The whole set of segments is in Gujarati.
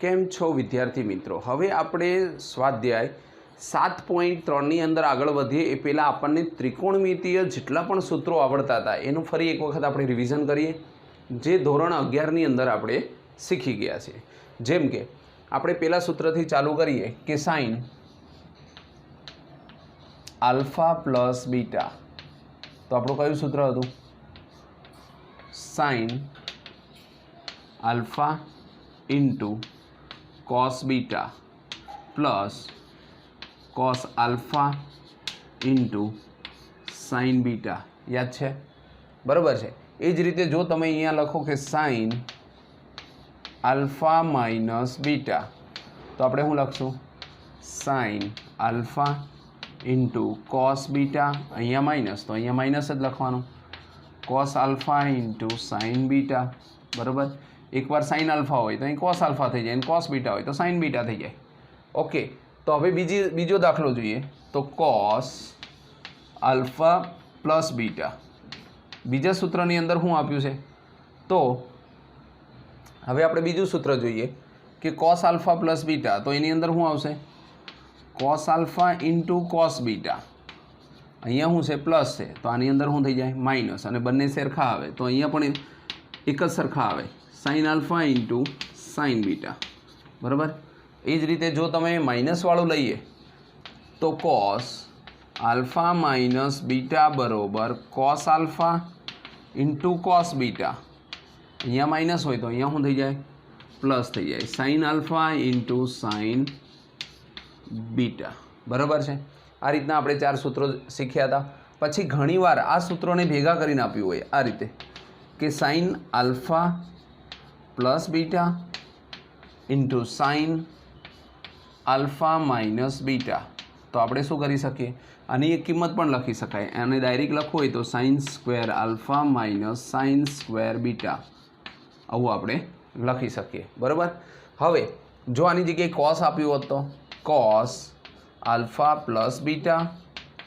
કેમ છો વિદ્યાર્થી મિત્રો? હવે આપણે સ્વાધ્યાય 7.3ની અંદર આગળ વધીએ એ પહેલાં આપણને ત્રિકોણમિતીય જેટલા પણ સૂત્રો આવડતા હતા એનું ફરી એક વખત આપણે રિવિઝન કરીએ, જે ધોરણ 11ની અંદર આપણે શીખી ગયા છે. જેમ કે આપણે પહેલા સૂત્રથી ચાલુ કરીએ કે સાઇન આલ્ફા પ્લસ બીટા. તો આપણું કયું સૂત્ર હતું? Sine alpha into cos beta plus cos alpha into sine beta. याद है? बराबर है. ए ज रीते जो तमे अहींया लखो कि साइन आल्फा माइनस बीटा, तो आपणे शुं लखशुं? Sine alpha into cos beta, अहींया माइनस, तो अहींया माइनस ज लखवानुं. Cos alpha into sine beta. बराबर. एक बार साइन आल्फा हो तो कॉस आल्फा थी जाए, कॉस बीटा हो तो साइन बीटा थी जाए. ओके, तो हवे बीजो दाखलो जोईए. तो कॉस आल्फा प्लस बीटा बीजा सूत्रनी अंदर शुं आप्युं छे? तो हवे आपणे बीजुं सूत्र जोईए कि कॉस आल्फा प्लस बीटा, तो एनी अंदर शुं आवशे? Cos alpha into cos beta. अहींया शुं छे? प्लस छे, तो आनी अंदर शुं थई जाए? माइनस. अने बंने सरखा आवे तो अहींया पण एक ज सरखा आवे, sign alpha into sine beta. बराबर. ए ज रीते जो तमे माइनस वाळुं लईए तो कॉस आल्फा माइनस बीटा बरोबर cos alpha into cos beta. अहींया माइनस होय तो अहींया शुं थई जाए? प्लस थई जाए, sign alpha into sine beta. बराबर है. आ रीतना आपणे 4 सूत्रों शीख्या था. पछी घणीवार आ सूत्रोने भेगा करीने आप्युं होय आ रीते कि sign alpha plus beta into sine alpha minus beta. तो आपणे शुं करी सकीए? आनी एक किंमत पण लखी शकाय. आने डायरेक्ट लखवुं होय तो sine square alpha minus sine square beta, आवुं आपणे लखी सकीए. बराबर. हवे जो आनी जग्याए कॉस आप्युं होत तो cos alpha plus beta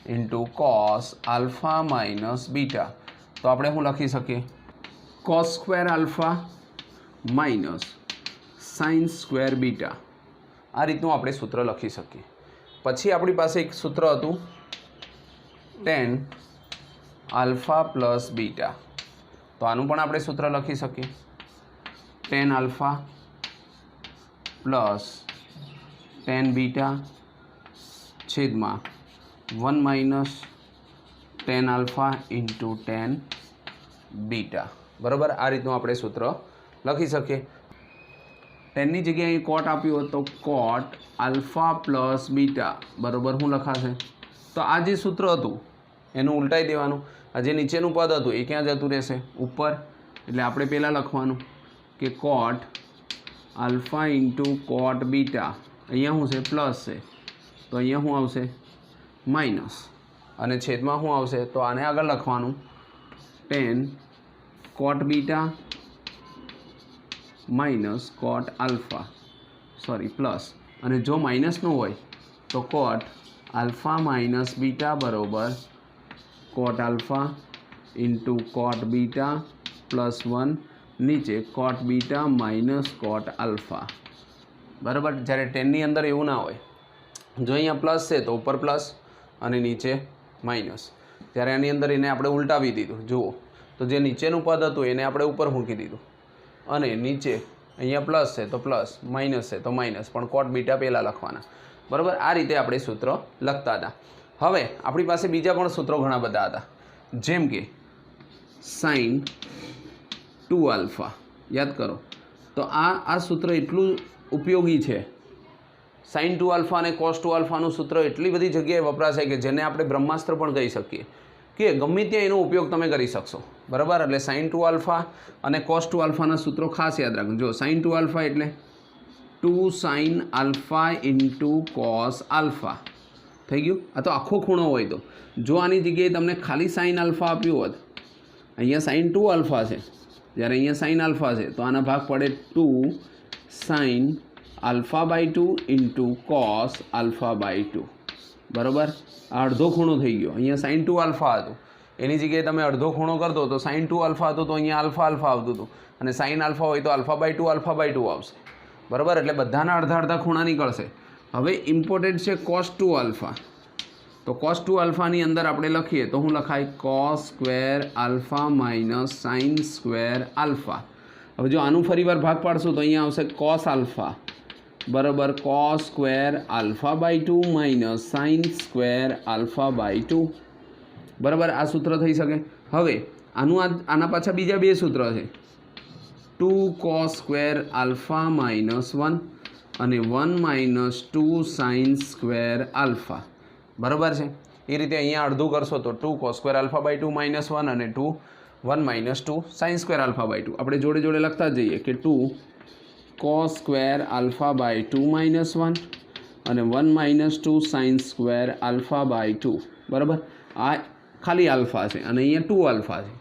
into cos alpha minus beta. तो आपणे शुं लखी सकीए? Cos square alpha minus sine square beta. आ रीतनु आपणे सूत्र लखी सकीए. पछी आपणी पासे एक सूत्र हतुं टेन आल्फा प्लस बीटा. तो आनुं पण आपणे सूत्र लखी सकीए. Tan alpha plus tan beta छेदमां 1 minus tan alpha into tan beta. बराबर. आ रीतनु आपणे सूत्र लखी सके. टेननी जगह कॉट आप्युं होत तो कॉट आल्फा प्लस बीटा बराबर शुं लखाशे? तो आ जे सूत्र हतुं एनुं उलटाई देवानुं. आ जे नीचेनुं पद हतुं ए क्यां जतुं रहेशे? उपर. एटले आपणे पहेला लखवानुं कि cot alpha into cot beta. अहींया शुं छे? प्लस छे, तो अहींया शुं आवशे? माइनस. अने छेदमां शुं आवशे? तो आने आगळ लखवानुं tan cot beta minus cot alpha, sorry plus. अने जो माइनसनुं होय तो कॉट आल्फा माइनस बीटा बराबर cot alpha into cot beta plus 1 नीचे cot beta minus cot alpha. बराबर. જ્યારે ટેનની અંદર એવું ના હોય, જો અહીંયા પ્લસ છે તો ઉપર પ્લસ અને નીચે માઇનસ. ત્યારે આની અંદર એને આપણે ઉલટાવી દીધું. જુઓ તો જે નીચેનું પદ હતું એને આપણે ઉપર મૂકી દીધું અને નીચે અહીંયા પ્લસ છે તો પ્લસ, માઇનસ છે તો માઇનસ, પણ કોટ બીટા પહેલાં લખવાના. બરાબર. આ રીતે આપણે સૂત્ર લખતા હતા. હવે આપણી પાસે બીજા પણ સૂત્રો ઘણા બધા હતા, જેમ કે સાઇન 2 આલ્ફા. યાદ કરો તો આ સૂત્ર એટલું ઉપયોગી છે. સાઇન 2 આલ્ફા અને કોસ 2 આલ્ફાનું સૂત્ર એટલી બધી જગ્યાએ વપરાશે કે જેને આપણે બ્રહ્માસ્ત્ર પણ કહી શકીએ, કે ગમે ત્યાં એનો ઉપયોગ તમે કરી શકશો. બરાબર. એટલે સાઇન 2 આલ્ફા અને કોસ 2 આલ્ફાના સૂત્રો ખાસ યાદ રાખજો. જો સાઇન 2 આલ્ફા એટલે 2 sine alpha into cos alpha થઈ ગયું. આ તો આખો ખૂણો હોય તો જો આની જગ્યાએ તમને ખાલી સાઇન આલ્ફા આપ્યું હોત, અહીંયા સાઇન 2 આલ્ફા છે, જ્યારે અહીંયા સાઇન આલ્ફા છે તો આના ભાગ પડે 2 sine alpha by 2 into cos alpha by 2. बराबर. आ अर्धो खूणो थी गयो. अहींया साइन 2 आल्फा हतुं एनी जग्याए तमे अर्धो खूणो कर दो तो साइन 2 आल्फा हतुं तो अहींया आल्फा आल्फा आवतुं हतुं, અને साइन आल्फा होय तो आल्फा बाय 2 आवशे. बराबर एटले बधाना अर्धा अर्धा खूणा निकळशे। हवे इम्पोर्टेंट छे cos 2 अल्फा, तो cos 2 अल्फानी अंदर आपणे लखीए तो हुं लखाय cos square alpha minus sine square alpha. हवे जो आनु फरीवार भाग पाडशो तो अहींया आवशे cos अल्फा बराबर cos square alpha by 2 minus sine square alpha by 2 बराबर आ सूत्र थई शके। हवे आनु आना पाछा बीजा बे सूत्र छे 2 cos स्क्वेर अल्फा माइनस 1 અને 1 માઇનસ 2 સાઇન સ્ક્વેર આલ્ફા બરાબર છે। એ રીતે અહીંયા અડધું કરશો તો 2 cos square alpha by 2 minus 1 અને 1 minus 2 sine square alpha by 2 આપણે જોડે જોડે લખતા જઈએ કે 2 cos square alpha by 2 minus 1 અને 1 minus 2 sine square alpha by 2 બરાબર। આ ખાલી આલ્ફા છે અને અહીંયા 2 આલ્ફા છે।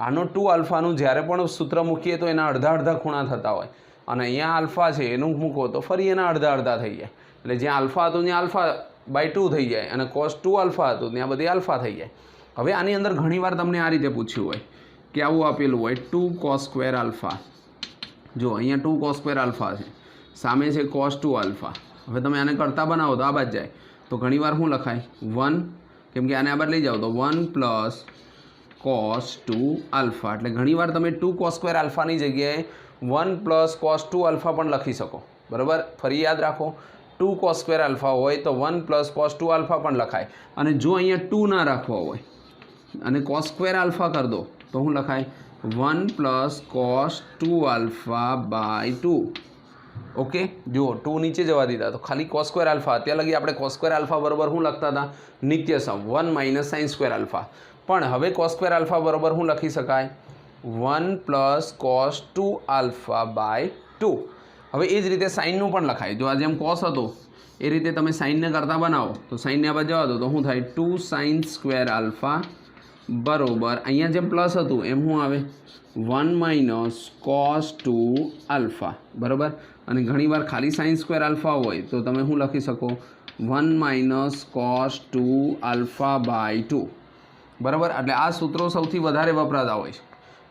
આનો 2 આલ્ફાનું જ્યારે પણ સૂત્ર મૂકીએ તો એના અડધા અડધા ખૂણા થતા હોય અને અહીંયા આલ્ફા છે એનું મૂકો તો ફરી એના અડધા અડધા થઈ જાય એટલે જ્યાં આલ્ફા હતું ત્યાં આલ્ફા બાય 2 થઈ જાય અને cos 2 આલ્ફા હતું ત્યાં બધી આલ્ફા થઈ જાય। હવે આની અંદર ઘણીવાર તમને આ રીતે પૂછ્યું હોય કે આવું આપેલું હોય 2 cos સ્ક્વેર આલ્ફા, જો અહીંયા 2 cos સ્ક્વેર આલ્ફા છે, સામે છે cos 2 આલ્ફા। હવે તમે આને કરતા બનાવો તો આ બાદ જાય તો ઘણીવાર શું લખાય 1, કેમ કે આને આ બાદ લઈ જાઓ તો 1 પ્લસ cos 2 આલ્ફા એટલે ઘણીવાર તમે 2 cos સ્ક્વેર આલ્ફાની જગ્યાએ 1 પ્લસ cos 2 અલ્ફા પણ લખી શકો બરાબર। ફરી યાદ રાખો 2 cos સ્ક્વેર અલ્ફા હોય તો 1 પ્લસ cos 2 અલ્ફા પણ લખાય અને જો અહીંયા 2 ના રાખવા હોય અને cos સ્ક્વેર અલ્ફા કરી દો તો શું લખાય 1 plus cos 2 alpha by 2 okay. જુઓ 2 નીચે જવા દીધા તો ખાલી cos સ્ક્વેર અલ્ફા, અત્યાર લગી આપણે cos સ્ક્વેર અલ્ફા બરાબર શું લખતા હતા નિત્ય સમ 1 માઇનસ સાઇન સ્ક્વેર અલ્ફા, પણ હવે cos સ્ક્વેર અલ્ફા બરાબર શું લખી શકાય 1 પ્લસ cos 2 અલ્ફા બાય 2। હવે એ જ રીતે સાઇનનું પણ લખાય, જો આ જેમ cos હતો એ રીતે તમે સાઇનને કરતા બનાવો તો સાઇનને આ બાજુ જવા દો તો શું થાય 2 સાઇન સ્ક્વેર અલ્ફા બરાબર અહીંયા જેમ પ્લસ હતું એમ શું આવે 1 માઇનસ cos 2 અલ્ફા બરાબર। અને ઘણીવાર ખાલી સાઇન સ્ક્વેર અલ્ફા હોય તો તમે શું લખી શકો 1 માઇનસ cos 2 અલ્ફા બાય 2 બરાબર। એટલે આ સૂત્રો સૌથી વધારે વપરાતા હોય છે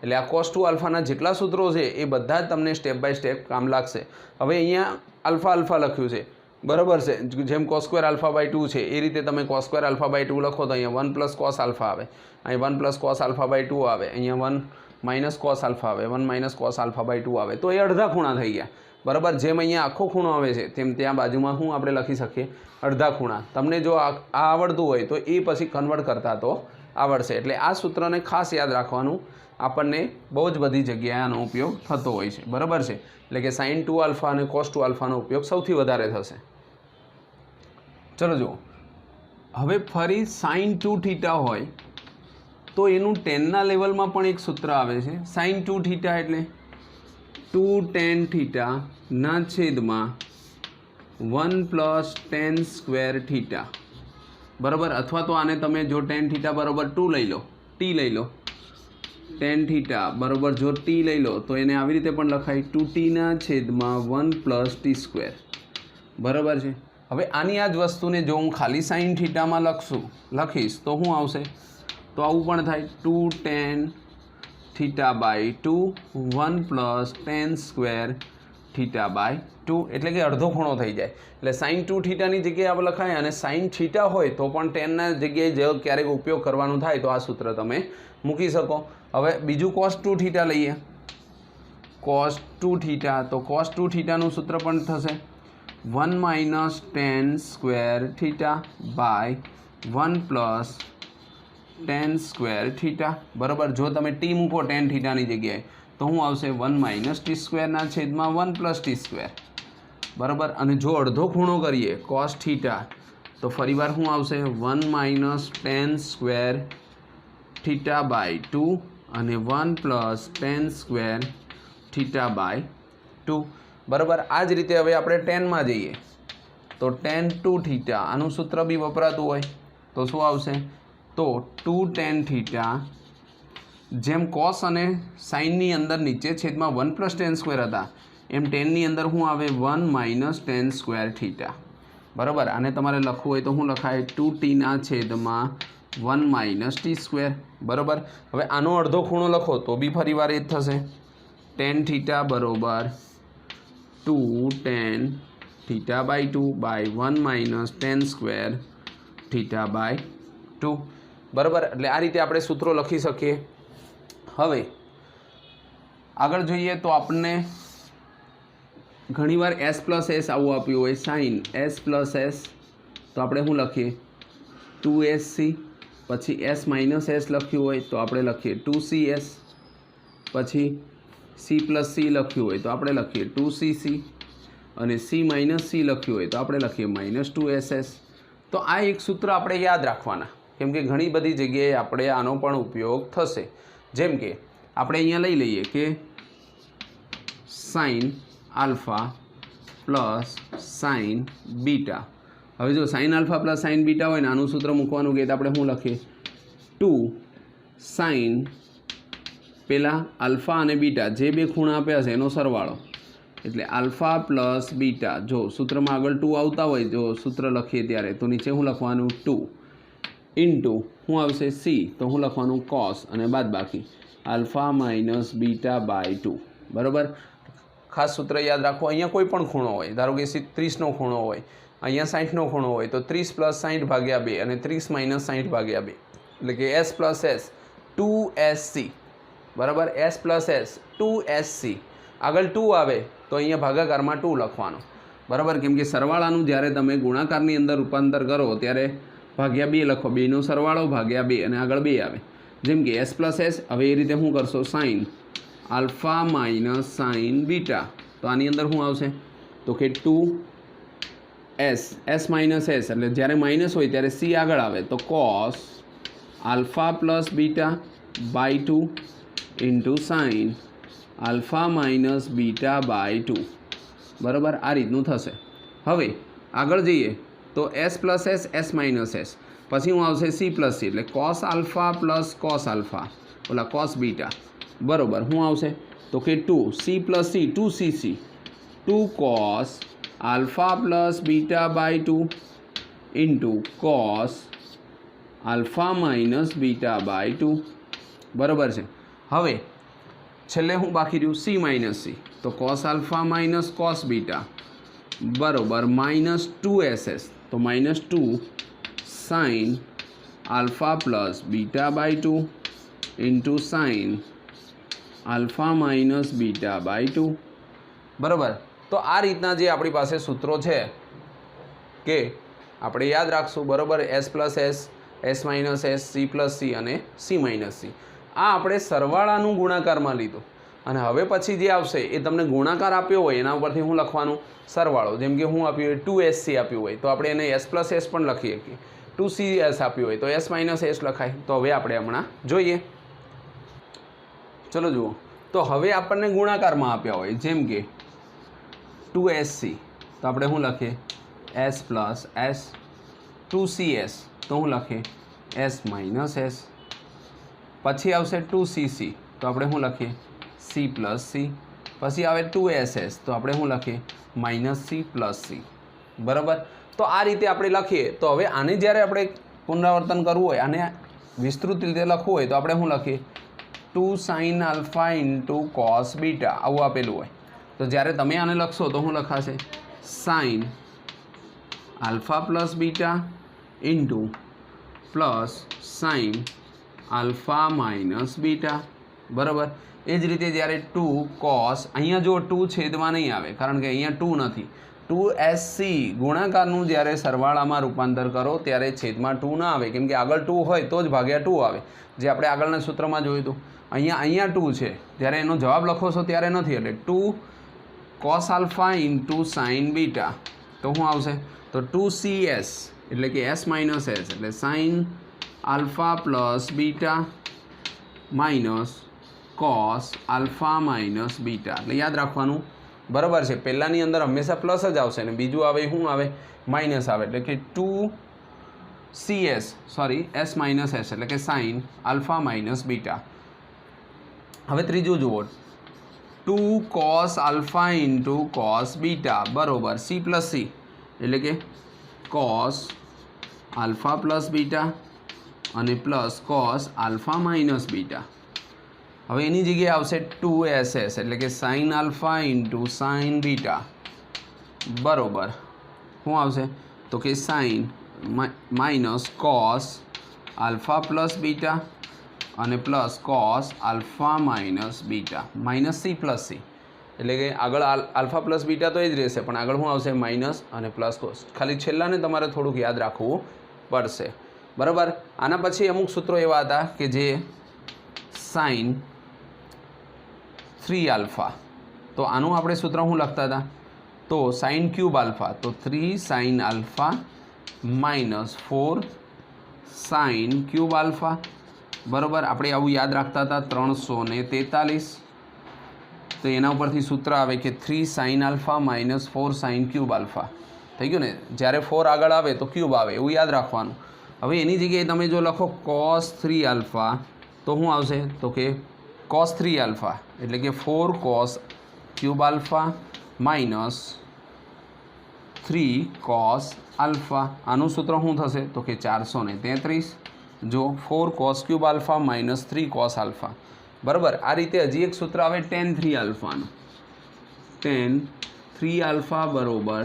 એટલે આ cos 2 અલ્ફાના જેટલા સૂત્રો છે એ બધા જ તમને સ્ટેપ બાય સ્ટેપ કામ લાગશે। હવે અહીંયા અલ્ફા અલ્ફા લખ્યું છે બરાબર છે, જેમ cos સ્ક્વેર અલ્ફા બાય 2 છે એ રીતે તમે cos સ્ક્વેર અલ્ફા બાય 2 લખો તો અહીંયા 1 પ્લસ cos અલ્ફા આવે, અહીં 1 પ્લસ cos અલ્ફા બાય 2 આવે, અહીંયા 1 માઇનસ cos અલ્ફા આવે, 1 માઇનસ cos અલ્ફા બાય 2 આવે તો એ અડધા ખૂણા થઈ ગયા બરાબર। જેમ અહીંયા આખો ખૂણો આવે છે તેમ ત્યાં બાજુમાં શું આપણે લખી શકીએ અડધા ખૂણા। તમને જો આ આવડતું હોય તો એ પછી કન્વર્ટ કરતા તો આવડશે। એટલે આ સૂત્રને ખાસ યાદ રાખવાનું, આપણને બહુ જ બધી જગ્યાએ આનો ઉપયોગ થતો હોય છે બરાબર છે। એટલે કે sin 2 અલ્ફા અને cos 2 અલ્ફાનો ઉપયોગ સૌથી વધારે થશે। ચલો જુઓ હવે ફરી sin 2 થીટા હોય તો એનું ટેનના લેવલમાં પણ એક સૂત્ર આવે છે sin 2 થીટા એટલે 2 tan થીટા ના છેદમાં 1 પ્લસ tan સ્ક્વેર થીટા બરાબર। અથવા તો આને તમે જો tan થીટા બરાબર 2 લઈ લો, t લઈ લો, tan થીટા બરાબર જો t લઈ લો તો એને આવી રીતે પણ લખાય 2t ના છેદમાં 1 પ્લસ t સ્ક્વેર બરાબર છે। હવે આની આ જ વસ્તુને જો હું ખાલી sin થીટામાં લખીશ તો શું આવશે તો આવું પણ થાય 2 tan theta by 2 1 plus tan square theta by 2 એટલે કે અડધો ખૂણો થઈ જાય। એટલે sin 2 થીટાની જગ્યાએ આપણે લખાય અને sin થીટા હોય તો પણ ટેનના જગ્યાએ જો ક્યારેક ઉપયોગ કરવાનું થાય તો આ સૂત્ર તમે મૂકી શકો। હવે બીજું cos 2 થીટા લઈએ, cos 2 થીટા તો cos 2 થીટાનું સૂત્ર પણ થશે 1 minus tan square theta by 1 plus tan square theta બરાબર। જો તમે t મૂકો tan થીટાની જગ્યાએ તો શું આવશે 1 માઇનસ t સ્ક્વેરના છેદમાં 1 પ્લસ t સ્ક્વેર બરાબર। અને જો અડધો ખૂણો કરીએ cos થીટા તો ફરીવાર શું આવશે 1 minus tan square theta by 2 અને 1 plus tan square theta by 2 બરાબર। આ જ રીતે હવે આપણે ટેનમાં જઈએ તો tan 2 થીટા આનું સૂત્ર બી વપરાતું હોય તો શું આવશે તો 2 tan થીટા જેમ cos અને સાઇનની અંદર નીચે છેદમાં 1 પ્લસ tan સ્ક્વેર હતા એમ ટેનની અંદર શું આવે 1 માઇનસ tan સ્ક્વેર થીટા બરાબર। આને તમારે લખવું હોય તો શું લખાય 2t ના છેદમાં 1 માઇનસ t સ્ક્વેર બરાબર। હવે આનો અડધો ખૂણો લખો તો બી ફરીવાર એ જ થશે tan થીટા બરાબર 2 tan theta by 2 by 1 minus tan square theta by 2 બરાબર. એટલે આ રીતે આપણે સૂત્રો લખી શકીએ. હવે આગળ જોઈએ તો આપણને ઘણીવાર s પ્લસ એસ આવું આપ્યું હોય, સાઇન s પ્લસ એસ, તો આપણે શું લખીએ 2sc. પછી s માઇનસ એસ લખ્યું હોય તો આપણે લખીએ 2cs. પછી c પ્લસ c લખ્યું હોય તો આપણે લખીએ 2cc. અને c માઇનસ c લખ્યું હોય તો આપણે લખીએ -2ss. તો આ એક સૂત્ર આપણે યાદ રાખવાના, કેમ કે ઘણી બધી જગ્યાએ આપણે આનો પણ ઉપયોગ થશે. જેમ કે આપણે અહીંયા લઈ લઈએ કે sine alpha plus sign beta. હવે જો sine alpha plus sign beta હોય ને આનું સૂત્ર મૂકવાનું કે આપણે શું લખીએ 2 સાઇન પહેલાં આલ્ફા અને બીટા જે બે ખૂણા આપ્યા છે એનો સરવાળો, એટલે આલ્ફા પ્લસ બીટા. જો સૂત્રમાં આગળ 2 આવતા હોય, જો સૂત્ર લખીએ ત્યારે તો નીચે શું લખવાનું 2 ઇન્ટુ શું આવશે સી, તો શું લખવાનું કોસ અને બાદ બાકી આલ્ફા માઇનસ બીટા બાય 2. બરાબર. ખાસ સૂત્ર યાદ રાખો. અહીંયા કોઈ પણ ખૂણો હોય, ધારો કે 30નો ખૂણો હોય, અહીંયા 60નો ખૂણો હોય તો 30 પ્લસ 60 ભાગ્યા 2 અને 30 માઇનસ 60 ભાગ્યા 2, એટલે કે s પ્લસ એસ 2sc. બરાબર. s plus S 2sc. આગળ 2 આવે તો અહીંયા ભાગાકારમાં 2 લખવાનો. બરાબર. કેમ કે સરવાળાનું જ્યારે તમે ગુણાકારની અંદર રૂપાંતર કરો ત્યારે ભાગ્યા 2 લખો, 2નો સરવાળો ભાગ્યા 2 અને આગળ 2 આવે. જેમ કે s પ્લસ એસ. હવે એ રીતે શું કરશો sign alpha minus sign beta, તો આની અંદર શું આવશે તો કે 2s s માઇનસ એસ, એટલે જ્યારે માઇનસ હોય ત્યારે c આગળ આવે તો cos alpha plus beta by 2 into sine alpha minus beta by 2. બરાબર. આ રીતનું થશે. હવે આગળ જઈએ તો s plus s s minus s, પછી શું આવશે c પ્લસ c, એટલે cos alpha plus cos alpha ઓલા કોસ બીટા. બરાબર. શું આવશે તો કે 2 c plus c 2cc 2 cos alpha plus beta by 2 into cos alpha minus beta by 2. બરાબર છે. હવે છેલ્લે હું બાકી રહ્યું c માઇનસ c, તો cos alpha minus cos beta બરાબર -2ss, તો -2 sine alpha plus beta by 2 into sine alpha minus beta by 2. બરાબર. તો આ રીતના જે આપણી પાસે સૂત્રો છે કે આપણે યાદ રાખશું. બરાબર. s plus s, s minus S, c plus c અને c માઇનસ c. આ આપણે સરવાળાનું ગુણાકારમાં લીધું, અને હવે પછી જે આવશે એ તમને ગુણાકાર આપ્યો હોય એના ઉપરથી શું લખવાનું સરવાળો. જેમ કે હું આપ્યું હોય 2sc આપ્યું હોય તો આપણે એને s પ્લસ એસ પણ લખીએ શકીએ, 2cs આપ્યું હોય તો s માઇનસ એસ લખાય. તો હવે આપણે હમણાં જોઈએ. ચલો જુઓ. તો હવે આપણને ગુણાકારમાં આપ્યા હોય, જેમ કે 2sc, તો આપણે શું લખીએ s પ્લસ એસ. 2cs તો શું લખીએ s માઇનસ એસ. પછી આવશે 2cc, તો આપણે શું લખીએ c પ્લસ c. પછી આવે 2ss, તો આપણે શું લખીએ માઇનસ c પ્લસ c. બરાબર. તો આ રીતે આપણે લખીએ. તો હવે આને જ્યારે આપણે પુનરાવર્તન કરવું હોય, આને વિસ્તૃત રીતે લખવું હોય તો આપણે શું લખીએ 2 sine alpha into cos beta, આવું આપેલું હોય. તો જ્યારે તમે આને લખશો તો શું લખાશે sine alpha plus beta into plus sign alpha minus beta. બરાબર. એ જ રીતે જ્યારે 2 કોસ, અહીંયા જો 2 છેદમાં નહીં આવે કારણ કે અહીંયા 2 નથી. 2sc ગુણાકારનું જ્યારે સરવાળામાં રૂપાંતર કરો ત્યારે છેદમાં 2 ના આવે, કેમ કે આગળ 2 હોય તો જ ભાગ્યા 2 આવે, જે આપણે આગળના સૂત્રમાં જોયું હતું. અહીંયા 2 છે, જ્યારે એનો જવાબ લખો છો ત્યારે નથી, એટલે 2 cos alpha into sine beta, તો શું આવશે તો 2cs, એટલે કે s માઇનસ એસ, એટલે sine alpha plus beta minus cos alpha minus beta. એટલે યાદ રાખવાનું. બરાબર છે. પહેલાંની અંદર હંમેશા પ્લસ જ આવશે અને બીજું આવે શું આવે માઇનસ આવે, એટલે કે 2cs sorry s minus S, એટલે કે સાઇન આલ્ફા માઇનસ બીટા. હવે ત્રીજું જુઓ 2 cos alpha into cos beta બરાબર c પ્લસ c, એટલે કે કોસ આલ્ફા પ્લસ બીટા અને plus cos alpha minus beta. હવે એની જગ્યાએ આવશે 2ss, એટલે કે sine alpha into sine beta बरोबर શું આવશે તો કે sine minus cos alpha plus beta અને plus cos alpha minus beta minus c plus c એટલે કે આગળ આલ્ફા પ્લસ બીટા તો એ જ રહેશે પણ આગળ શું આવશે માઇનસ અને પ્લસ કોસ ખાલી છેલ્લાને તમારે થોડુંક યાદ રાખવું પડશે બરાબર આના પછી અમુક સૂત્રો એવા હતા કે જે સાઇન 3 આલ્ફા તો આનું આપણે સૂત્ર શું લખતા હતા તો સાઇન ક્યુબ આલ્ફા તો 3 sign alpha minus 4 sign cube alpha બરાબર આપણે આવું યાદ રાખતા હતા 343 તો એના ઉપરથી સૂત્ર આવે કે 3 sign alpha minus 4 sign cube alpha થઈ ગયું ને જ્યારે 4 આગળ આવે તો ક્યુબ આવે એવું યાદ રાખવાનું હવે એની જગ્યાએ તમે જો લખો કોસ 3 આલ્ફા તો શું આવશે તો કે કોસ 3 આલ્ફા એટલે કે 4 cos cube alpha minus 3 cos alpha આનું સૂત્ર શું થશે તો કે 433 જો 4 cos cube alpha minus 3 cos alpha બરાબર આ રીતે હજી એક સૂત્ર આવે tan 3 આલ્ફાનું tan 3 આલ્ફા બરોબર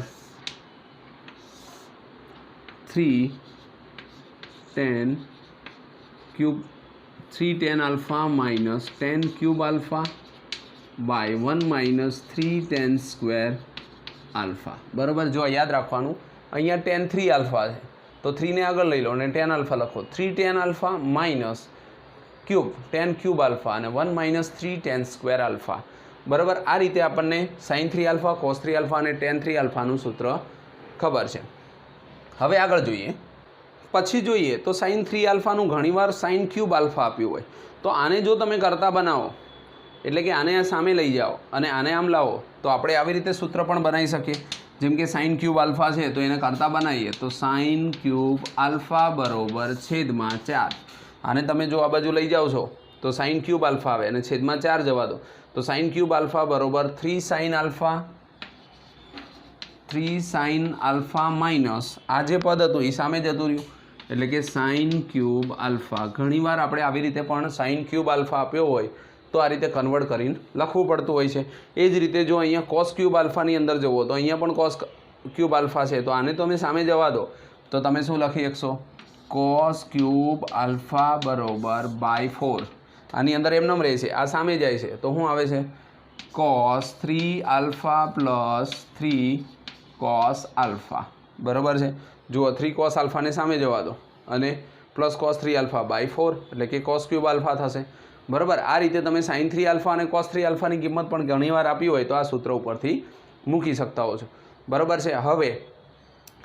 3 tan cube 3 tan alpha minus tan cube alpha by 1 minus 3 tan square alpha બરાબર જો યાદ રાખવાનું અહીંયા tan 3 આલ્ફા છે તો 3 ને આગળ લઈ લો અને tan આલ્ફા લખો 3 tan alpha minus cube tan cube alpha અને 1 માઇનસ 3 tan સ્ક્વેર આલ્ફા બરાબર આ રીતે આપણને સાઇન 3 આલ્ફા કોસ 3 આલ્ફા અને tan 3 આલ્ફાનું સૂત્ર ખબર છે હવે આગળ જોઈએ પછી જોઈએ તો સાઇન 3 આલ્ફાનું ઘણીવાર સાઇન ક્યુબ આલ્ફા આપ્યું હોય તો આને જો તમે કરતા બનાવો એટલે કે આને આ સામે લઈ જાઓ અને આને આમ લાવો તો આપણે આવી રીતે સૂત્ર પણ બનાવી શકીએ જેમ કે સાઇન ક્યુબ આલ્ફા છે તો એને કરતા બનાવીએ તો સાઇન ક્યુબ આલ્ફા બરોબર છેદમાં 4 આને તમે જો આ બાજુ લઈ જાઓ છો તો સાઇન ક્યુબ આલ્ફા આવે અને છેદમાં 4 જવા દો તો સાઇન ક્યુબ આલ્ફા બરોબર 3 સાઇન આલ્ફા માઇનસ આ જે પદ હતું એ સામે જતું રહ્યું એટલે કે સાઇન ક્યુબ આલ્ફા ઘણીવાર આપણે આવી રીતે પણ સાઇન ક્યુબ આલ્ફા આપ્યો હોય તો આ રીતે કન્વર્ટ કરીને લખવું પડતું હોય છે એ જ રીતે જો અહીંયા કોસ ક્યુબ આલ્ફાની અંદર જવો તો અહીંયા પણ કોસ ક્યુબ આલ્ફા છે તો આને તમે સામે જવા દો તો તમે શું લખી શકશો કોસ ક્યુબ આલ્ફા બરોબર બાય 4 આની અંદર એમનેમ રહે છે આ સામે જાય છે તો શું આવે છે cos 3 alpha plus 3 cos alpha બરાબર છે જુઓ 3 કોસ આલ્ફાને સામે જવા દો અને પ્લસ કોસ 3 આલ્ફા બાય 4 એટલે કે કોસ ક્યુબ આલ્ફા થશે બરાબર આ રીતે તમે સાઇન 3 આલ્ફા અને કોસ 3 આલ્ફાની કિંમત પણ ઘણીવાર આપી હોય તો આ સૂત્ર ઉપરથી મૂકી શકતા હો છો બરાબર છે હવે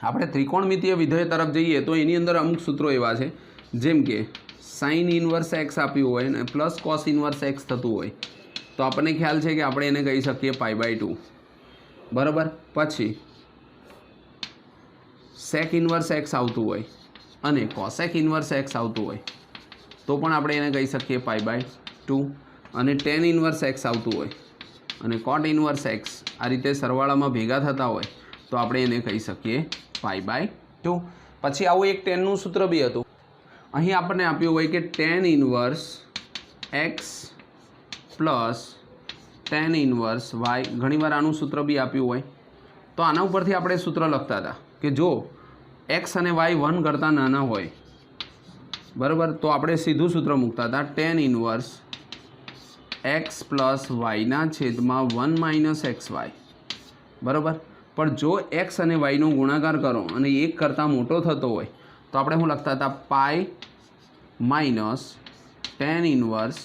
આપણે ત્રિકોણમિતીય વિધેય તરફ જઈએ તો એની અંદર અમુક સૂત્રો એવા છે જેમ કે સાઇન ઇન્વર્સ એક્સ આપ્યું હોય અને પ્લસ કોસ ઇન્વર્સ એક્સ થતું હોય તો આપણને ખ્યાલ છે કે આપણે એને કહી શકીએ π/2 બરાબર પછી સેક ઇન્વર્સ એક્સ આવતું હોય અને કોસેક ઇન્વર્સ એક્સ આવતું હોય તો પણ આપણે એને કહી શકીએ π/2 અને ટેન ઇન્વર્સ એક્સ આવતું હોય અને કોટ ઇન્વર્સ એક્સ આ રીતે સરવાળામાં ભેગા થતા હોય તો આપણે એને કહી શકીએ π/2 પછી આવું એક ટેનનું સૂત્ર બી હતું અહીં આપણને આપ્યું હોય કે tan inverse x plus tan inverse y ઘણીવાર આનું સૂત્ર બી આપ્યું હોય તો આના ઉપરથી આપણે સૂત્ર લખતા હતા કે જો એક્સ અને વાય 1 કરતાં નાના હોય બરાબર તો આપણે સીધું સૂત્ર મૂકતા હતા ટેન ઇન્વર્સ એક્સ પ્લસ વાયના છેદમાં 1 માઇનસ એક્સ વાય બરાબર પણ જો એક્સ અને વાયનો ગુણાકાર કરો અને 1 કરતાં મોટો થતો હોય તો આપણે શું લખતા હતા pi minus tan inverse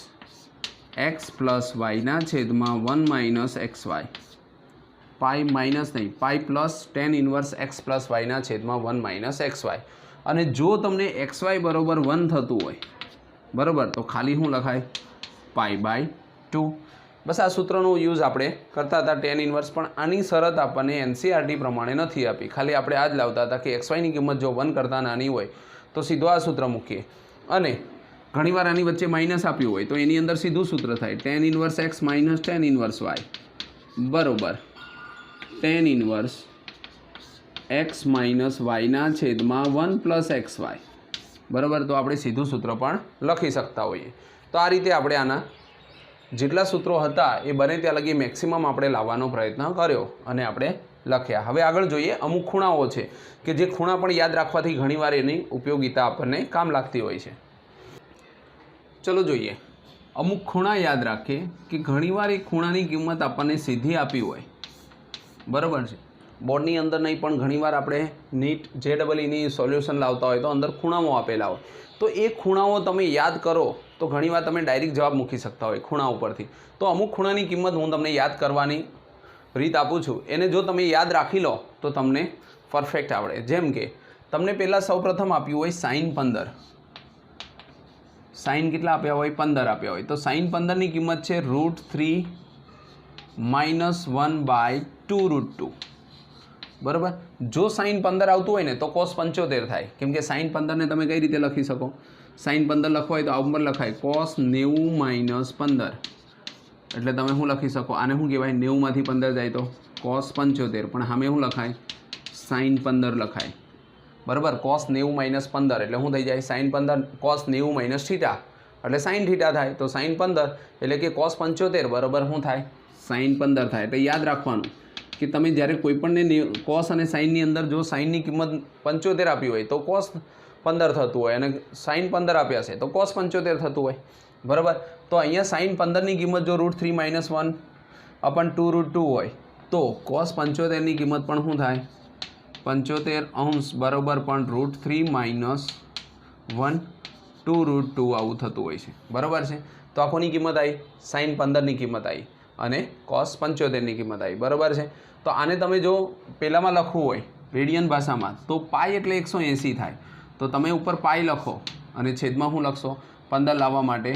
x plus વાયના છેદમાં 1 minus x y pi minus નહીં pi plus tan inverse x plus વાયના છેદમાં 1 માઇનસ એક્સ વાય અને જો તમને એક્સ વાય બરાબર 1 થતું હોય બરાબર તો ખાલી શું લખાય π/2 બસ આ સૂત્રનો યુઝ આપણે કરતા હતા ટેન ઇન્વર્સ પણ આની શરત આપણને NCERT પ્રમાણે નથી આપી ખાલી આપણે આ જ લાવતા હતા કે એક્સ વાયની કિંમત જો 1 કરતાં નાની હોય તો સીધો આ સૂત્ર મૂકીએ અને ઘણીવાર આની વચ્ચે માઇનસ આપ્યું હોય તો એની અંદર સીધું સૂત્ર થાય tan inverse x minus tan inverse y બરાબર ટેન ઇન્વર્સ એક્સ માઇનસ વાયના છેદમાં 1 પ્લસ એક્સ વાય બરાબર તો આપણે સીધું સૂત્ર પણ લખી શકતા હોઈએ તો આ રીતે આપણે આના જેટલા સૂત્રો હતા એ બને ત્યાં લગી મેક્સિમમ આપણે લાવવાનો પ્રયત્ન કર્યો અને આપણે લખ્યા। હવે આગળ જોઈએ, અમુક ખૂણાઓ છે કે જે ખૂણા પણ યાદ રાખવાથી ઘણીવાર એની ઉપયોગિતા આપણને કામ લાગતી હોય છે। ચલો જોઈએ, અમુક ખૂણા યાદ રાખીએ કે ઘણીવાર એ ખૂણાની કિંમત આપણને સીધી આપી હોય, બરાબર છે, બોર્ડની અંદર નહીં પણ ઘણીવાર આપણે નીટ JEEની સોલ્યુશન લાવતા હોય તો અંદર ખૂણાઓ આપેલા હોય, તો એ ખૂણાઓ તમે યાદ કરો તો ઘણીવાર તમે ડાયરેક્ટ જવાબ મૂકી શકતા હોય ખૂણા ઉપરથી। તો અમુક ખૂણાની કિંમત હું તમને યાદ કરવાની રીત આપું છું, એને જો તમે યાદ રાખી લો તો તમને પરફેક્ટ આવડે। જેમ કે તમને પહેલાં સૌપ્રથમ આપ્યું હોય sin 15, સાઇન કેટલા આપ્યા હોય? 15 આપ્યા હોય, તો sin 15ની કિંમત છે √3 - 1/2√2, બરાબર। જો sin 15 આવતું હોય ને તો cos 75 થાય, કેમ કે sin 15ને તમે કઈ રીતે લખી શકો? sin 15 લખવો હોય તો આ ઉપર લખાય cos 90 - 15, એટલે તમે શું લખી શકો? આને શું કહેવાય? 90 માંથી 15 જાય તો cos 75, પણ સામે શું લખાય? sin 15 લખાય, બરાબર। cos 90 - 15 એટલે શું થઈ જાય? sin 15 cos 90 - θ એટલે sin θ થાય, તો sin 15 એટલે કે cos 75 બરાબર શું થાય? sin 15 થાય। એટલે યાદ રાખવાનું કે તમે જ્યારે કોઈપણને cos અને સાઇનની અંદર જો સાઇનની કિંમત 75 આપી હોય તો cos 15 થતું હોય, અને sin 15 આપ્યા છે તો cos 75 થતું હોય, બરાબર। તો અહીંયા sin 15ની કિંમત જો √3 - 1/2√2 હોય તો cos 75ની કિંમત પણ શું થાય? 75 બરાબર પણ √3 - 1/2√2 આવું થતું હોય છે, બરાબર છે। તો આ કોની કિંમત આવી? sin 15ની કિંમત આવી અને cos 75ની કિંમત આવી, બરાબર છે। તો આને તમે જો પહેલાંમાં લખવું હોય રેડિયન ભાષામાં તો પાઈ એટલે 180 થાય, તો તમે ઉપર પાઈ લખો અને છેદમાં શું લખશો? 15 લાવવા માટે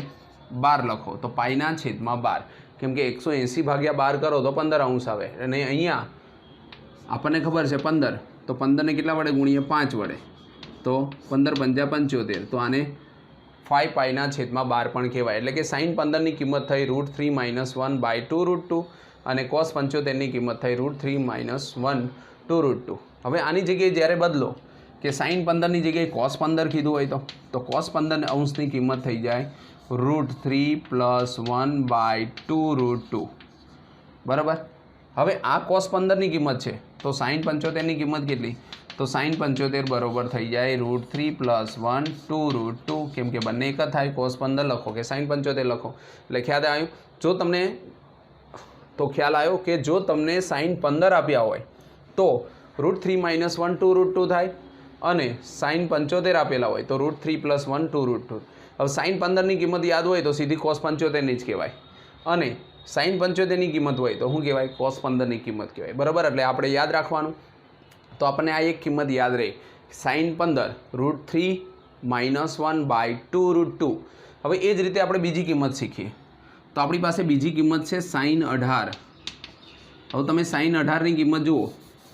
12 લખો, તો પાઈના છેદમાં 12, કેમ કે 180 ભાગ્યા 12 કરો તો 15 આવે, અને અહીંયા આપણને ખબર છે 15, તો 15ને કેટલા વડે ગુણીએ? 5 વડે, તો 15 × 5 = 75, તો આને 5 પાઈના છેદમાં 12 પણ કહેવાય। એટલે કે sin 15ની કિંમત થઈ √3 - 1/2√2 અને cos 75ની કિંમત થઈ √3 - 1/2√2। હવે આની જગ્યાએ જ્યારે બદલો કે sin 15ની જગ્યાએ cos 15 કીધું હોય તો cos 15 કિંમત થઈ જાય √3 + 1/2√2, બરાબર। હવે આ cos 15ની કિંમત છે તો sin 75ની કિંમત કેટલી? તો sin 75 બરાબર થઈ જાય √3 + 1/2√2, કેમ કે બંને એક જ થાય, cos 15 લખો કે sin 75 લખો, એટલે ખ્યાલ આવ્યો? ખ્યાલ આવ્યો કે જો તમને sin 15 આપ્યા હોય તો √3 - 1/2√2 થાય, અને sin 75 આપેલા હોય તો √3 + 1/2√2। હવે sin 15ની કિંમત યાદ હોય તો સીધી cos 75ની જ કહેવાય, અને sin 75ની કિંમત હોય તો શું કહેવાય? cos 15ની કિંમત કહેવાય, બરાબર। એટલે આપણે યાદ રાખવાનું, તો આપણને આ એક કિંમત યાદ રહે, sin 15 √3 - 1/2√2। હવે એ જ રીતે આપણે બીજી કિંમત શીખીએ, તો આપણી પાસે બીજી કિંમત છે sin 18। હવે તમે sin 18ની કિંમત જુઓ,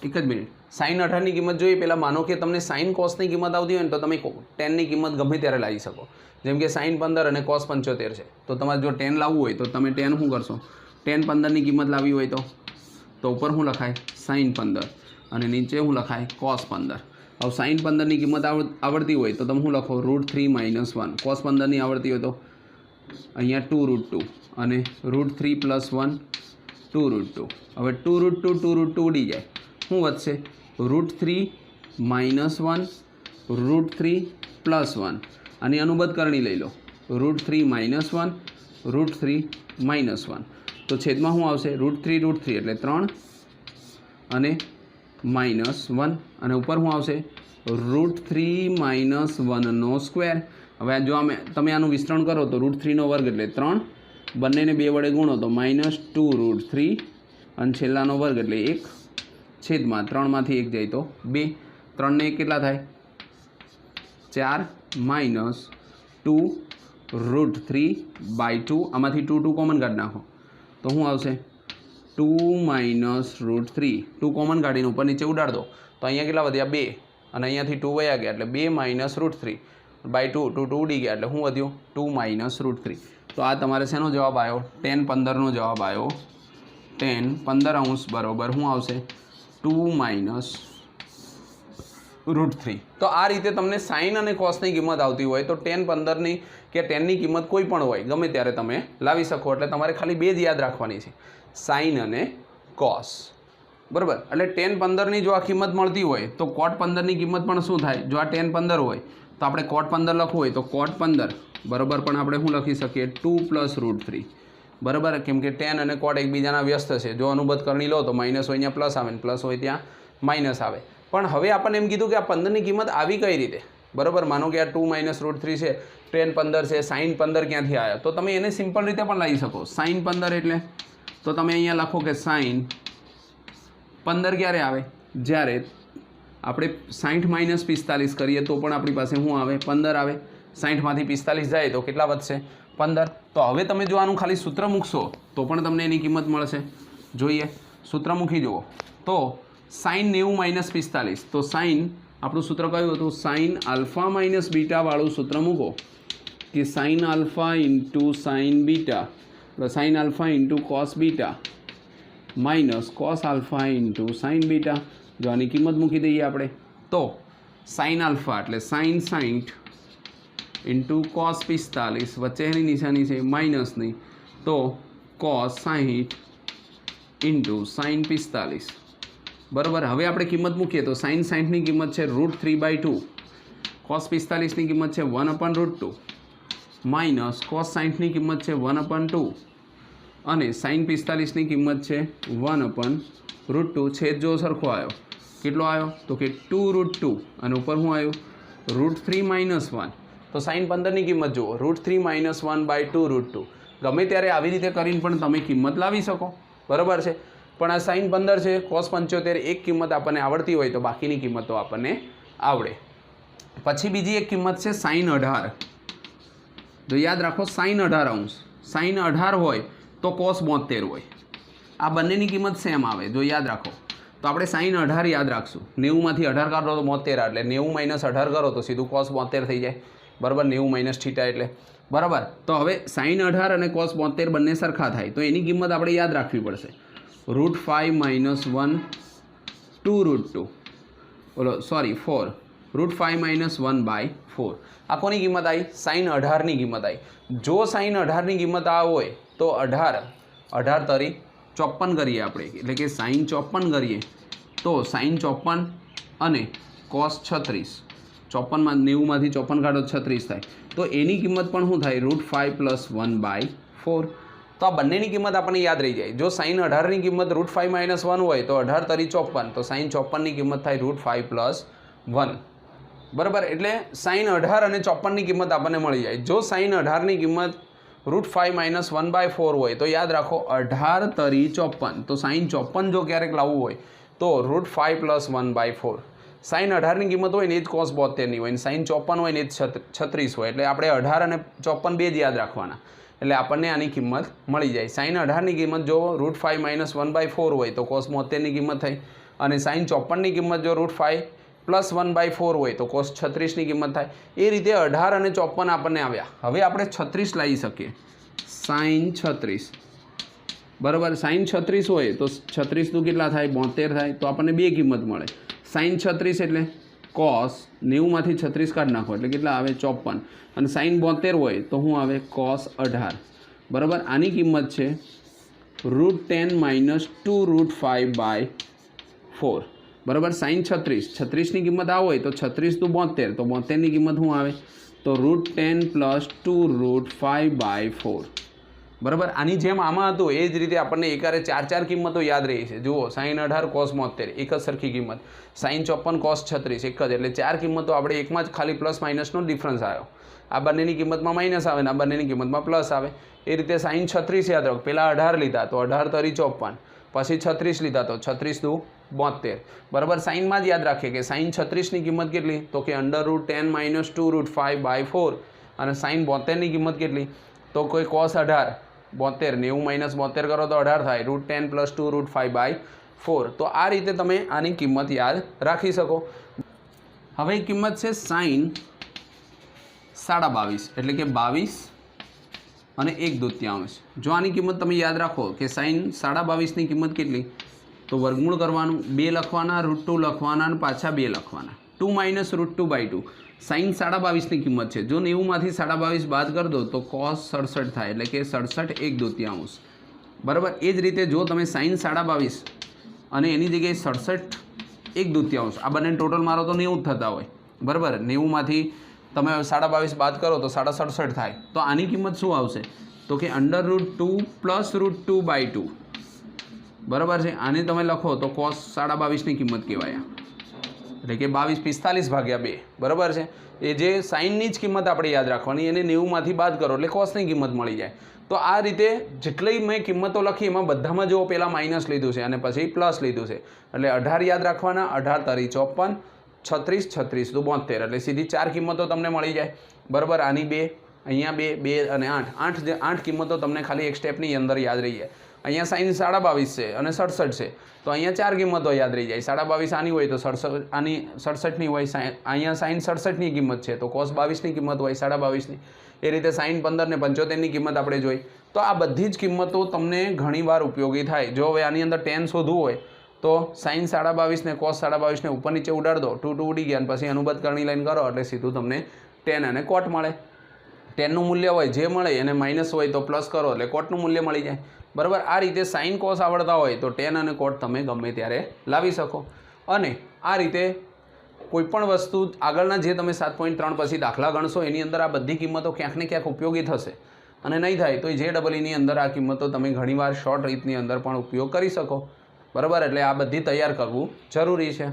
એક જ મિનિટ, sin 18ની કિંમત જોઈએ પહેલાં માનો કે તમને sin cosની કિંમત આવતી હોય ને તો તમે tanની કિંમત ગમે ત્યારે લાવી શકો, જેમ કે sin 15 અને cos 75 છે, તો તમારે જો tan લાવવું હોય તો તમે tan શું કરશો? tan 15ની કિંમત લાવવી હોય તો ઉપર શું લખાય? sin 15, અને નીચે શું લખાય? cos 15। હવે sin 15ની કિંમત આવડતી હોય તો તમે શું લખો? √3 - 1, cos 15ની આવડતી હોય તો અહીંયા 2√2, અને √3 + 1/2√2। હવે 2√2 ઉડી જાય, શું વધશે? √3 - 1 √3 + 1, આની અનુબદ્ધ કરણી લઈ લો, √3 - 1 √3 - 1, તો છેદમાં શું આવશે? √3 એટલે 3 અને -1, અને ઉપર શું આવશે? √3 - 1/2। હવે જો તમે આનું વિસ્તરણ કરો તો √3² એટલે 3, બંનેને 2 વડે ગુણો તો -2√3, અને છેલ્લાનો વર્ગ એટલે 1 છેદમાં 3માંથી 1 જાય તો 2, 3 ને 1 કેટલા થાય? 4 -2√3/2, આમાંથી 2 કોમન કાઢી નાખો તો શું આવશે? 2 - √3, 2 કોમન કાઢીને ઉપર નીચે ઉડાડ દો તો અહીંયા કેટલા વધ્યા? 2, અને અહીંયાથી 2 વયા ગયા એટલે 2 - √3/2, 2 ઉડી ગયા એટલે શું વધ્યું? 2 - √3। તો આ તમારે શેનો જવાબ આવ્યો? tan 15નો જવાબ આવ્યો। tan 15° બરાબર શું આવશે? 2 - √3। તો આ રીતે તમને સાઇન અને કોસની કિંમત આવતી હોય તો tan 15ની કે tanની કિંમત કોઈ પણ હોય ગમે ત્યારે તમે લાવી શકો, એટલે તમારે ખાલી 2 જ યાદ રાખવાની છે, સાઇન અને કોસ। બરાબર. એટલે tan 15ની જો આ કિંમત મળતી હોય તો cot 15ની કિંમત પણ શું થાય? જો આ tan 15 હોય તો આપણે cot 15 લખવું હોય તો cot 15 બરાબર પણ આપણે શું લખી શકીએ? 2 + √3 બરાબર. કેમ કે tan અને cot એકબીજાના વ્યસ્ત છે. જો અનુબદ્ધ કરણી લો તો માઇનસ હોય ત્યાં પ્લસ આવે ને પ્લસ હોય ત્યાં માઇનસ આવે. પણ હવે આપણને એમ કીધું કે આ 15ની કિંમત આવી કઈ રીતે? બરાબર. માનો કે આ 2 - √3 છે, tan 15 છે, sin 15 ક્યાંથી આવ્યા? તો તમે એને સિમ્પલ રીતે પણ લઈ શકો. sin 15 એટલે તો તમે અહીંયા લખો કે sin 15 ક્યારે આવે? જ્યારે આપણે 60 - 45 કરીએ તો પણ આપણી પાસે શું આવે? 15 આવે. 60માંથી 45 જાય તો કેટલા વધશે? 15. તો હવે તમે જો આનું ખાલી સૂત્ર મૂકશો તો પણ તમને એની કિંમત મળશે. જોઈએ સૂત્ર મૂકી જુઓ તો sin 90 - 45 તો sin આપણું સૂત્ર કયું હતું? sin α - β વાળું સૂત્ર મૂકો કે sin α * sin β sin α * cos β minus cos α * sin β. જો આની કિંમત મૂકી દઈએ આપણે તો sin α એટલે sin 60 * cos 45 વચ્ચે એની નિશાની છે માઇનસની તો cos 60 * sin 45 બરાબર. હવે આપણે કિંમત મૂકીએ તો sin 60ની કિંમત છે √3/2, cos 45ની કિંમત છે 1/√2 માઇનસ cos 60ની કિંમત છે 1/2 અને sin 45ની કિંમત છે 1/√2. છેદ જો સરખો આવ્યો કેટલો આવ્યો? તો કે 2√2 અને ઉપર શું આવ્યું? √3 - 1. તો sin 15ની કિંમત જુઓ √3 - 1/2√2. ગમે ત્યારે આવી રીતે કરીને પણ તમે કિંમત લાવી શકો બરાબર છે. પણ આ sin 15 છે, cos 75 એક કિંમત આપણને આવડતી હોય તો બાકીની કિંમતો આપણને આવડે. પછી બીજી એક કિંમત છે sin 18. તો યાદ રાખો sin 18°. sin 18 હોય તો cos 72 હોય. આ બંનેની કિંમત સેમ આવે. જો યાદ રાખો તો આપણે sin 18 યાદ રાખશું. 90માંથી 18 કાઢો તો 72 એટલે 90 - 18 કરો તો સીધું cos 72 થઈ જાય બરાબર. 90 - θ એટલે બરાબર. તો હવે sin 18 અને cos 72 બંને સરખા થાય તો એની કિંમત આપણે યાદ રાખવી પડશે. √5 - 1 2√2 બોલો સોરી 4 √5 - 1/4. આ કોની કિંમત આવી? sin 18ની કિંમત આવી. જો sin 18ની કિંમત આ હોય તો 18 તરી 54 કરીએ આપણે એટલે કે sin 54 કરીએ તો sin 54 અને cos 36 54 90માંથી 54 કાઢો 36 થાય તો એની કિંમત પણ શું થાય? √5 + 1/4. તો આ બંનેની કિંમત આપણને યાદ રહી જાય. જો sin 18ની કિંમત √5 - 1 હોય તો 18 તરી 54 તો sin 54ની કિંમત થાય √5 + 1 બરાબર. એટલે sin 18 અને 54ની કિંમત આપણને મળી જાય. જો sin 18ની કિંમત √5 - 1/4 હોય તો યાદ રાખો 18 તરી 54 તો sin 54 જો ક્યારેક લાવવું હોય તો √5 + 1/4. sin 18ની કિંમત હોય ને એ જ cos 72ની હોય ને sin 54 હોય ને એ જ 36 હોય એટલે આપણે 18 અને 54 બે જ યાદ રાખવાના એટલે આપણને આની કિંમત મળી જાય. sin 18ની કિંમત જો √5 - 1/4 હોય તો cos 72ની કિંમત થઈ અને sin 54ની કિંમત જો √5 + 1/4 હોય તો cos 36ની કિંમત થાય. એ રીતે 18 અને 54 આપણને આવ્યા. હવે આપણે 36 લાવી શકીએ. sin 36 બરાબર. sin 36 હોય તો 36 કેટલા થાય? 72 થાય. તો આપણને બે કિંમત મળે. sin 36 એટલે cos 90માંથી 36 કાઢી નાખો એટલે કેટલા આવે? 54. અને sin 72 હોય તો શું આવે? cos 18 બરાબર. આની કિંમત છે √10 - 2√5/4 બરાબર. sin 36ની કિંમત આ હોય તો 36 × 72 તો 72ની કિંમત શું આવે? તો √10 + 2√5/4 બરાબર. આની જેમ આમાં હતું એ જ રીતે આપણને એકારે ચાર કિંમતો યાદ રહી છે. જુઓ sin 18 cos 72 એક જ સરખી કિંમત, sin 54 cos 36 એક જ, એટલે ચાર કિંમતો આપણે એકમાં જ ખાલી પ્લસ માઇનસનો ડિફરન્સ આવ્યો. આ બંનેની કિંમતમાં માઇનસ આવે ને આ બંનેની કિંમતમાં પ્લસ આવે. એ રીતે sin 36 યાદ રાખો. પહેલાં 18 લીધા તો 18 તરી 54, પછી 36 લીધા તો 36 દુ 72 બરાબર. સાઇનમાં જ યાદ રાખીએ કે sin 36ની કિંમત કેટલી? તો કે √10 - 2√5/4 અને sin 72ની કિંમત કેટલી? તો કોઈ cos 18 72 90 - 72 કરો તો 18 થાય √10 + 2√5/4. તો આ રીતે તમે આની કિંમત યાદ રાખી શકો. હવે કિંમત છે sin 22.5 એટલે કે 22 અને 1/2. જો આની કિંમત તમે યાદ રાખો કે sin 22.5ની કિંમત કેટલી? તો વર્ગમૂળ કરવાનું, 2 લખવાના, √2 લખવાના અને પાછા 2 લખવાના. 2 - √2/2 sin 22.5ની કિંમત છે. જો 90માંથી 22.5 બાદ કરી દો તો cos 67 થાય એટલે કે 67 1/2 બરાબર. એ જ રીતે જો તમે sin 22.5 અને એની જગ્યાએ 67 1/2 આ બંને ટોટલ મારો તો 90 જ થતા હોય બરાબર 90માંથી તમે 22.5 બાદ કરો તો 67.5 થાય તો આની કિંમત શું આવશે તો કે √2 + √2/2 બરાબર છે આને તમે લખો તો cos 22.5ની કિંમત કહેવાય એટલે કે 22/45/2 બરાબર છે એ જે સાઇનની જ કિંમત આપણે યાદ રાખવાની એને 90માંથી બાદ કરો એટલે કોસની કિંમત મળી જાય તો આ રીતે જેટલી મેં કિંમતો લખી એમાં બધામાં જો પહેલાં માઇનસ લીધું છે અને પછી પ્લસ લીધું છે એટલે 18 યાદ રાખવાના 18 * 3 = 54 36 * 72 એટલે સીધી 4 કિંમતો તમને મળી જાય બરાબર આની 2 અહીંયા 2 2 અને 8 કિંમતો તમને ખાલી એક સ્ટેપની અંદર યાદ રહી જાય અહીંયા સાઇન 22.5 છે અને 67 છે તો અહીંયા 4 કિંમતો યાદ રહી જાય 22.5 આની હોય તો 67 આની 67ની હોય અહીંયા સાઇન 67ની કિંમત છે તો cos 22ની કિંમત હોય 22.5ની એ રીતે સાઇન 15 ને 75ની કિંમત આપણે જોઈ તો આ બધી જ કિંમતો તમને ઘણીવાર ઉપયોગી થાય જો હવે આની અંદર tan શોધવું હોય તો સાઇન 22.5 ને cos 22.5 ને ઉપર નીચે ઉડાડ દો 2 ઉડી ગયા અને પછી અનુબદ્ધ કરણી લાઈન કરો એટલે સીધું તમને tan અને cot મળે tanનું મૂલ્ય હોય જે મળે એને માઇનસ હોય તો પ્લસ કરો એટલે cotનું મૂલ્ય મળી જાય બરાબર આ રીતે સાઇન કોસ આવડતા હોય તો tan અને cot તમે ગમે ત્યારે લાવી શકો અને આ રીતે કોઈપણ વસ્તુ આગળના જે તમે 7.3 પછી દાખલા ગણશો એની અંદર આ બધી કિંમતો ક્યાંક ને ક્યાંક ઉપયોગી થશે અને નહીં થાય તો JEEની અંદર આ કિંમતો તમે ઘણીવાર શોર્ટ રીતની અંદર પણ ઉપયોગ કરી શકો બરાબર એટલે આ બધી તૈયાર કરવું જરૂરી છે